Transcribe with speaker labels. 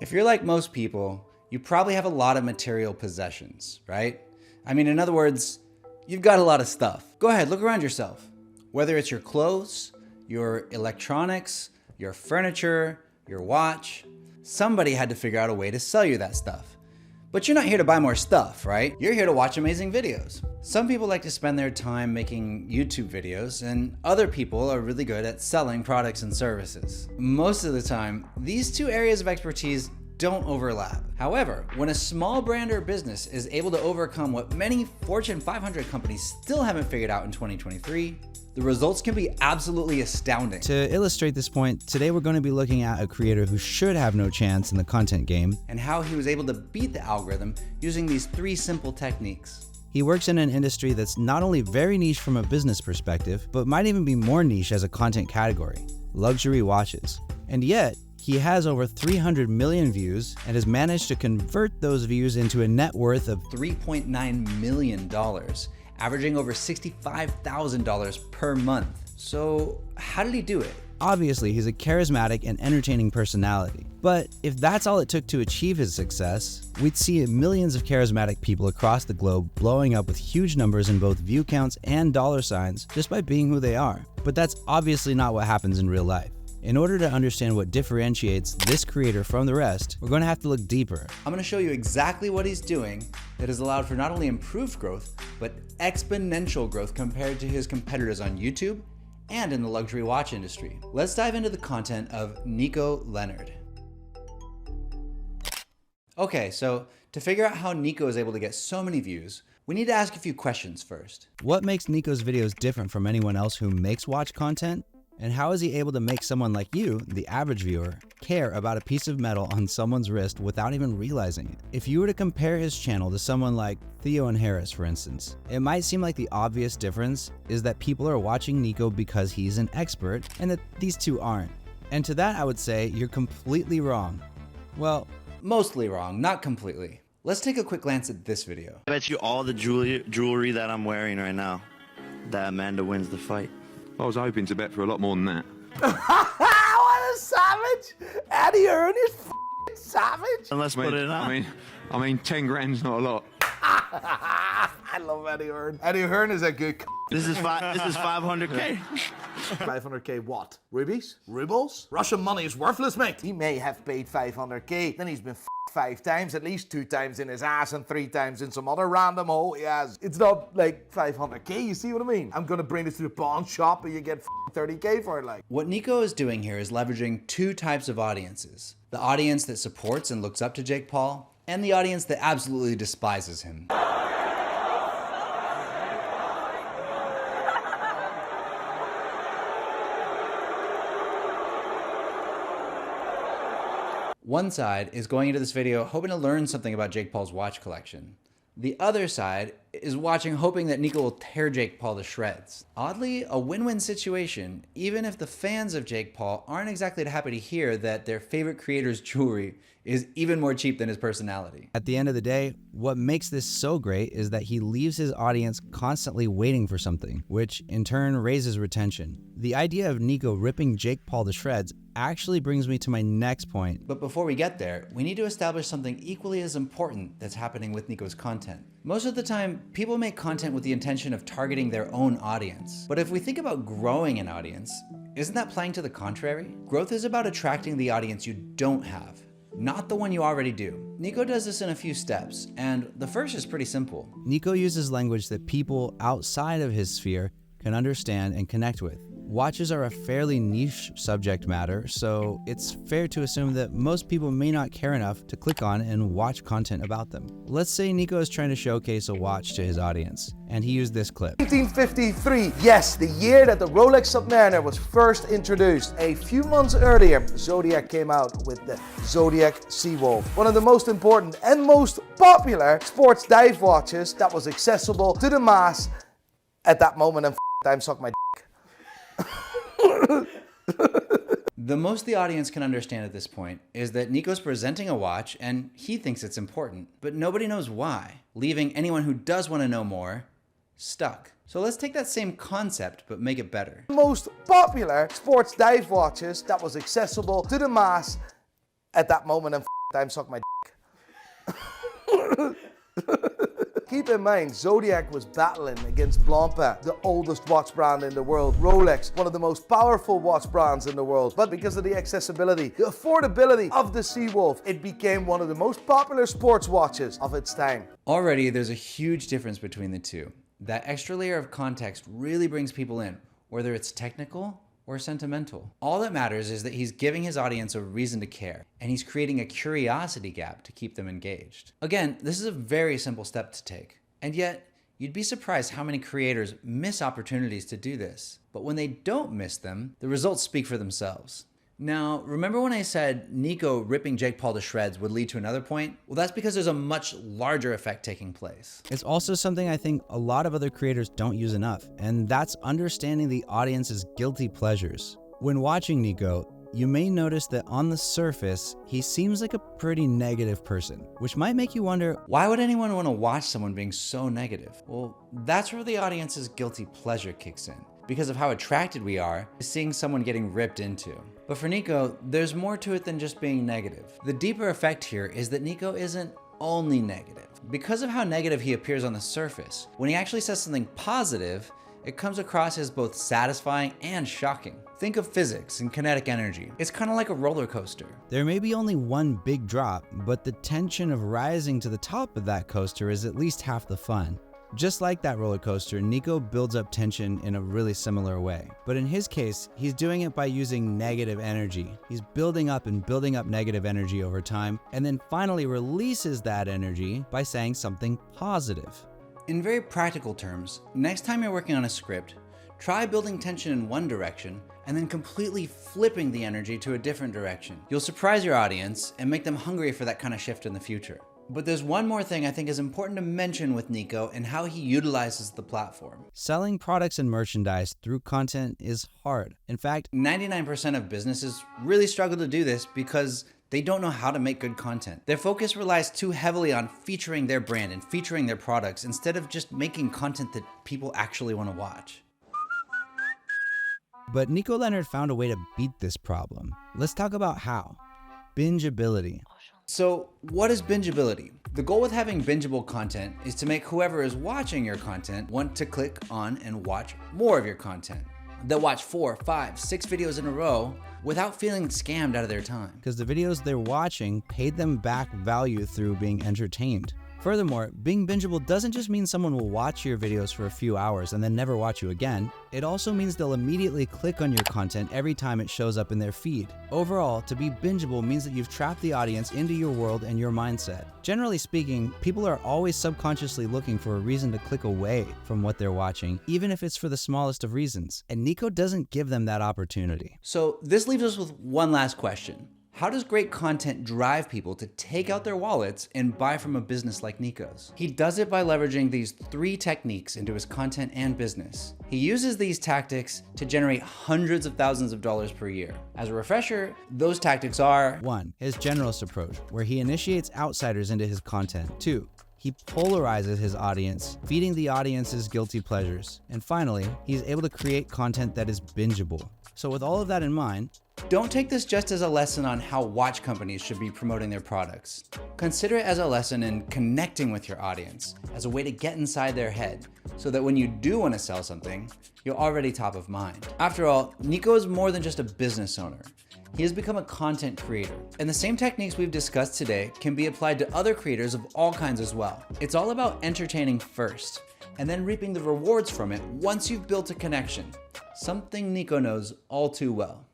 Speaker 1: If you're like most people, you probably have a lot of material possessions, right? I mean, in other words, you've got a lot of stuff. Go ahead, look around yourself. Whether it's your clothes, your electronics, your furniture, your watch, somebody had to figure out a way to sell you that stuff. But you're not here to buy more stuff, right? You're here to watch amazing videos. Some people like to spend their time making YouTube videos, and other people are really good at selling products and services. Most of the time, these two areas of expertise don't overlap. However, when a small brand or business is able to overcome what many Fortune 500 companies still haven't figured out in 2023, the results can be absolutely astounding.
Speaker 2: To illustrate this point, today we're going to be looking at a creator who should have no chance in the content game,
Speaker 1: and how he was able to beat the algorithm using these 3 simple techniques.
Speaker 2: He works in an industry that's not only very niche from a business perspective, but might even be more niche as a content category: luxury watches. And yet, he has over 300 million views and has managed to convert those views into a net worth of
Speaker 1: $3.9 million, averaging over $65,000 per month. So how did he do it?
Speaker 2: Obviously, he's a charismatic and entertaining personality. But if that's all it took to achieve his success, we'd see millions of charismatic people across the globe blowing up with huge numbers in both view counts and dollar signs just by being who they are. But that's obviously not what happens in real life. In order to understand what differentiates this creator from the rest, we're going to have to look deeper.
Speaker 1: I'm going to show you exactly what he's doing that has allowed for not only improved growth, but exponential growth compared to his competitors on YouTube and in the luxury watch industry. Let's dive into the content of Nico Leonard. Okay, so to figure out how Nico is able to get so many views, we need to ask a few questions first.
Speaker 2: What makes Nico's videos different from anyone else who makes watch content? And how is he able to make someone like you, the average viewer, care about a piece of metal on someone's wrist without even realizing it? If you were to compare his channel to someone like Theo and Harris, for instance, it might seem like the obvious difference is that people are watching Nico because he's an expert and that these two aren't. And to that I would say you're completely wrong. Well,
Speaker 1: mostly wrong, not completely. Let's take a quick glance at this video.
Speaker 3: I bet you all the jewelry that I'm wearing right now, that Amanda wins the fight.
Speaker 4: I was hoping to bet for a lot more than that.
Speaker 5: What a savage! Eddie Hearn is f***ing savage!
Speaker 3: And let's put it on.
Speaker 4: I mean, 10 grand's not a lot.
Speaker 5: I love Eddie Hearn. Eddie Hearn is a good
Speaker 3: This is 500K.
Speaker 5: 500K what? Rubies? Rubles? Russian money is worthless, mate. He may have paid 500K, then he's been 5 times, at least 2 times in his ass and 3 times in some other random hole he has. It's not like 500K, you see what I mean? I'm gonna bring this to the pawn shop and you get 30K for it, like.
Speaker 1: What Nico is doing here is leveraging 2 types of audiences. The audience that supports and looks up to Jake Paul, and the audience that absolutely despises him. One side is going into this video hoping to learn something about Jake Paul's watch collection. The other side is watching hoping that Nico will tear Jake Paul to shreds. Oddly, a win-win situation, even if the fans of Jake Paul aren't exactly happy to hear that their favorite creator's jewelry is even more cheap than his personality.
Speaker 2: at the end of the day, what makes this so great is that he leaves his audience constantly waiting for something, which in turn raises retention. The idea of Nico ripping Jake Paul to shreds actually brings me to my next point.
Speaker 1: But before we get there, we need to establish something equally as important that's happening with Nico's content. Most of the time, people make content with the intention of targeting their own audience. But if we think about growing an audience, isn't that playing to the contrary? Growth is about attracting the audience you don't have, not the one you already do. Nico does this in a few steps, and the first is pretty simple.
Speaker 2: Nico uses language that people outside of his sphere can understand and connect with. Watches are a fairly niche subject matter, so it's fair to assume that most people may not care enough to click on and watch content about them. Let's say Nico is trying to showcase a watch to his audience, and he used this clip.
Speaker 5: 1953, yes, the year that the Rolex Submariner was first introduced. A few months earlier, Zodiac came out with the Zodiac Seawolf, one of the most important and most popular sports dive watches that was accessible to the mass at that moment in time. Suck my dick.
Speaker 1: The most the audience can understand at this point is that Nico's presenting a watch and he thinks it's important, but nobody knows why, leaving anyone who does want to know more stuck. So let's take that same concept but make it better.
Speaker 5: Most popular sports dive watches that was accessible to the mass at that moment in time suck my dick. Keep in mind, Zodiac was battling against Blancpain, the oldest watch brand in the world, Rolex, one of the most powerful watch brands in the world. But because of the accessibility, the affordability of the Seawolf, it became one of the most popular sports watches of its time.
Speaker 1: Already, there's a huge difference between the two. That extra layer of context really brings people in, whether it's technical or sentimental. All that matters is that he's giving his audience a reason to care, and he's creating a curiosity gap to keep them engaged. Again, this is a very simple step to take, and yet you'd be surprised how many creators miss opportunities to do this. But when they don't miss them, the results speak for themselves. Now, remember when I said Nico ripping Jake Paul to shreds would lead to another point? Well, that's because there's a much larger effect taking place.
Speaker 2: It's also something I think a lot of other creators don't use enough, and that's understanding the audience's guilty pleasures. When watching Nico, you may notice that on the surface, he seems like a pretty negative person, which might make you wonder,
Speaker 1: why would anyone want to watch someone being so negative? Well, that's where the audience's guilty pleasure kicks in, because of how attracted we are to seeing someone getting ripped into. But for Nico, there's more to it than just being negative. The deeper effect here is that Nico isn't only negative. Because of how negative he appears on the surface, when he actually says something positive, it comes across as both satisfying and shocking. Think of physics and kinetic energy. It's kind of like a roller coaster.
Speaker 2: There may be only one big drop, but the tension of rising to the top of that coaster is at least half the fun. Just like that roller coaster, Nico builds up tension in a really similar way. But in his case, he's doing it by using negative energy. He's building up and building up negative energy over time, and then finally releases that energy by saying something positive.
Speaker 1: In very practical terms, next time you're working on a script, try building tension in one direction and then completely flipping the energy to a different direction. You'll surprise your audience and make them hungry for that kind of shift in the future. But there's one more thing I think is important to mention with Nico and how he utilizes the platform.
Speaker 2: Selling products and merchandise through content is hard. In fact,
Speaker 1: 99% of businesses really struggle to do this because they don't know how to make good content. Their focus relies too heavily on featuring their brand and featuring their products instead of just making content that people actually want to watch.
Speaker 2: But Nico Leonard found a way to beat this problem. Let's talk about how. Bingeability.
Speaker 1: So what is bingeability? The goal with having bingeable content is to make whoever is watching your content want to click on and watch more of your content. They'll watch 4, 5, 6 videos in a row without feeling scammed out of their time.
Speaker 2: Because the videos they're watching paid them back value through being entertained. Furthermore, being bingeable doesn't just mean someone will watch your videos for a few hours and then never watch you again. It also means they'll immediately click on your content every time it shows up in their feed. Overall, to be bingeable means that you've trapped the audience into your world and your mindset. Generally speaking, people are always subconsciously looking for a reason to click away from what they're watching, even if it's for the smallest of reasons. And Nico doesn't give them that opportunity.
Speaker 1: So this leaves us with one last question. How does great content drive people to take out their wallets and buy from a business like Nico's? He does it by leveraging these 3 techniques into his content and business. He uses these tactics to generate hundreds of thousands of dollars per year. As a refresher, those tactics are:
Speaker 2: 1. His generalist approach, where he initiates outsiders into his content. 2. He polarizes his audience, feeding the audience's guilty pleasures. And finally, he's able to create content that is bingeable. So with all of that in mind,
Speaker 1: don't take this just as a lesson on how watch companies should be promoting their products. Consider it as a lesson in connecting with your audience, as a way to get inside their head, so that when you do want to sell something, you're already top of mind. After all, Nico is more than just a business owner. He has become a content creator, and the same techniques we've discussed today can be applied to other creators of all kinds as well. It's all about entertaining first, and then reaping the rewards from it once you've built a connection, something Nico knows all too well.